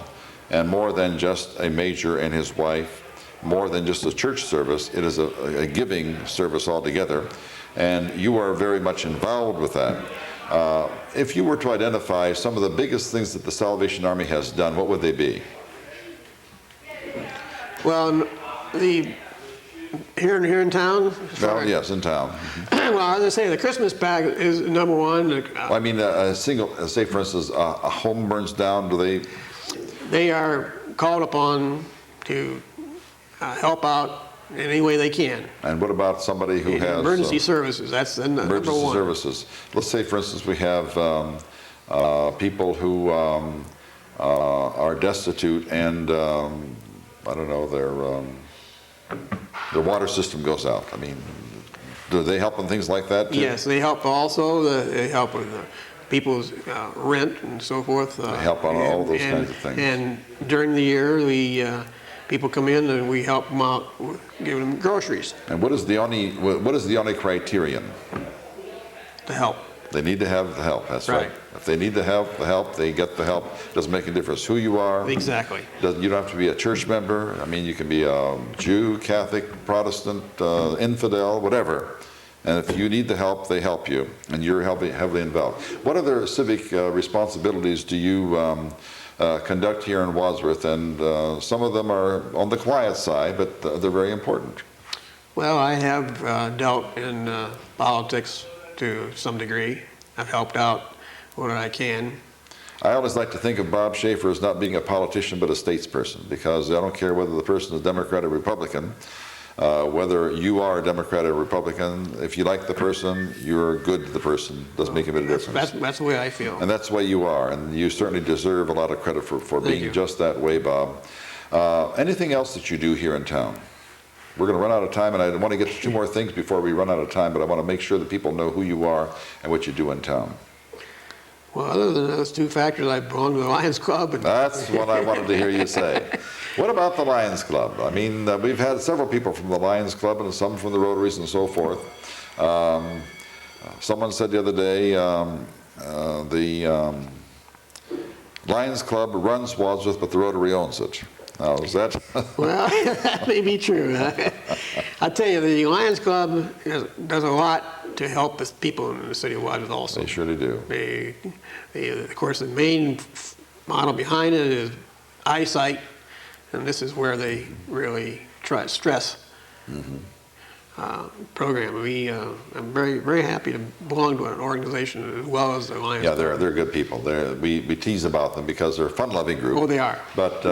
and more than just a major and his wife, more than just a church service. It is a giving service altogether. And you are very much involved with that. If you were to identify some of the biggest things that the Salvation Army has done, what would they be? Well, here in town? Well, yes, in town. Well, as I say, the Christmas pack is number one. Well, I mean, a single, say for instance, a home burns down, do they? They are called upon to help out in any way they can. And what about somebody who has... Emergency services, that's the number one. Emergency services. Let's say, for instance, we have people who are destitute and, I don't know, their water system goes out. I mean, Do they help in things like that too? Yes, they help also. They help with people's rent and so forth. They help on all those kinds of things. And during the year, people come in and we help them out, give them groceries. And what is the only criterion? To help. They need to have the help. That's right. If they need the help, they get the help. Doesn't make a difference who you are. Exactly. You don't have to be a church member. I mean, you can be a Jew, Catholic, Protestant, infidel, whatever. And if you need the help, they help you, and you're heavily involved. What other civic responsibilities do you conduct here in Wadsworth? And some of them are on the quiet side, but they're very important. Well, I have dealt in politics to some degree. I've helped out what I can. I always like to think of Bob Shaffer as not being a politician but a statesperson, because I don't care whether the person is Democrat or Republican, whether you are a Democrat or Republican. If you like the person, you're good to the person. Doesn't make a bit of difference. That's the way I feel. And that's the way you are, and you certainly deserve a lot of credit for being just that way, Bob. Anything else that you do here in town? We're going to run out of time, and I want to get to two more things before we run out of time, but I want to make sure that people know who you are and what you do in town. Well, other than those two factors, I belong to the Lions Club. That's what I wanted to hear you say. What about the Lions Club? I mean, we've had several people from the Lions Club and some from the Rotaries and so forth. Someone said the other day, the Lions Club runs Wadsworth, but the Rotary owns it. Now, is that? Well, that may be true. I tell you, the Lions Club does a lot to help the people in the city of Wadsworth also. They surely do. Of course, the main model behind it is eyesight, and this is where they really try to stress program. I'm very, very happy to belong to an organization as well as the Lions Club. Yeah, they're good people. We tease about them because they're a fun-loving group. Oh, they are. But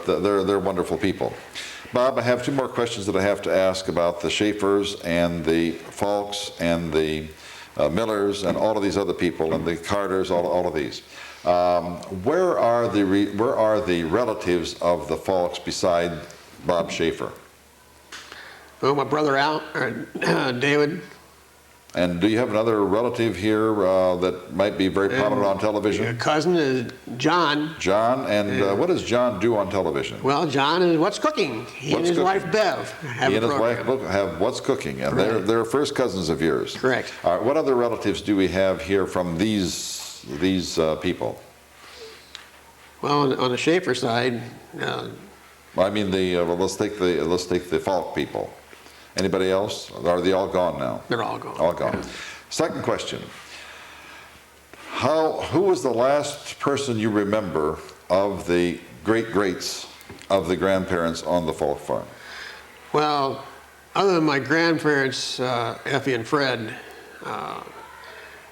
they're wonderful people. Bob, I have two more questions that I have to ask about the Shaffers and the Falks and the Millers and all of these other people and the Carters, all of these. Where are the relatives of the Falks beside Bob Shaffer? Well, my brother David. And do you have another relative here that might be very prominent on television? Your cousin is John. John, and what does John do on television? Well, John is What's Cooking. He and his wife Bev have He a and his program. wife have What's Cooking, and they're first cousins of yours. Correct. All right, what other relatives do we have here from these people? Well, on the Shaffer side, I mean, let's take the Falk people. Anybody else? Are they all gone now? they're all gone. All gone. Yeah. Second question. Who was the last person you remember of the great-greats of the grandparents on the Falk farm? Well, other than my grandparents, Effie and Fred,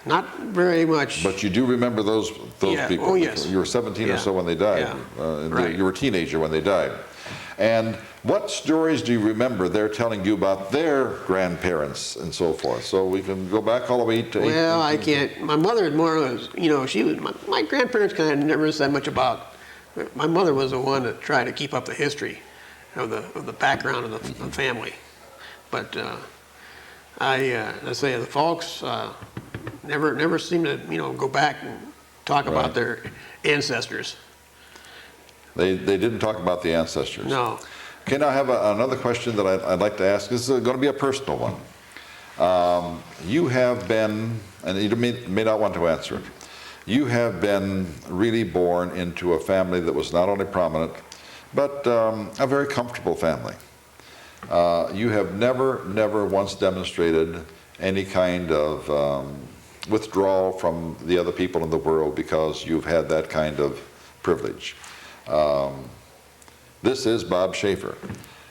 not very much. But you do remember those people? Oh, yes. You were 17 or so when they died. Yeah. Right. You were a teenager when they died. And what stories do you remember they're telling you about their grandparents and so forth? So we can go back all the way to... Well, I can't. My mother is more or less, she was, my grandparents kind of never said much about. My mother was the one that tried to keep up the history of the background of the family. But let's say the folks never seem to go back and talk about their ancestors. They didn't talk about the ancestors. No. Okay, now I have another question that I'd like to ask. This is going to be a personal one. You have been, and you may not want to answer it, you have been really born into a family that was not only prominent, but a very comfortable family. You have never once demonstrated any kind of withdrawal from the other people in the world because you've had that kind of privilege. This is Bob Shaffer.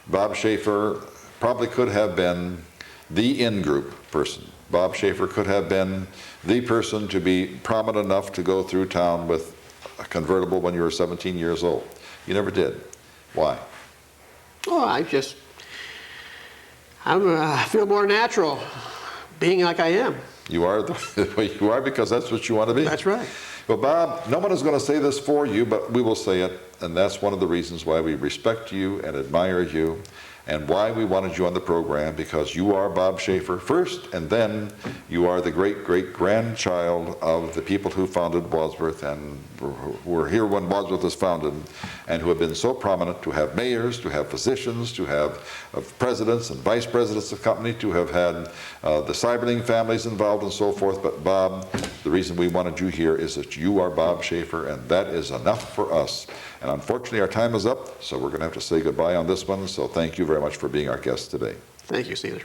Bob Shaffer probably could have been the in-group person. Bob Shaffer could have been the person to be prominent enough to go through town with a convertible when you were 17 years old. You never did. Why? Oh, I feel more natural being like I am. You are the way you are because that's what you want to be. That's right. Well, Bob, no one is going to say this for you, but we will say it, and that's one of the reasons why we respect you and admire you and why we wanted you on the program, because you are Bob Shaffer first, and then you are the great-great-grandchild of the people who founded Wadsworth and who were here when Wadsworth was founded, and who have been so prominent to have mayors, to have physicians, to have presidents and vice presidents of company, to have had the Cyberling families involved and so forth. But Bob, the reason we wanted you here is that you are Bob Shaffer, and that is enough for us. And unfortunately, our time is up, so we're going to have to say goodbye on this one. So thank you very much for being our guest today. Thank you, Caesar.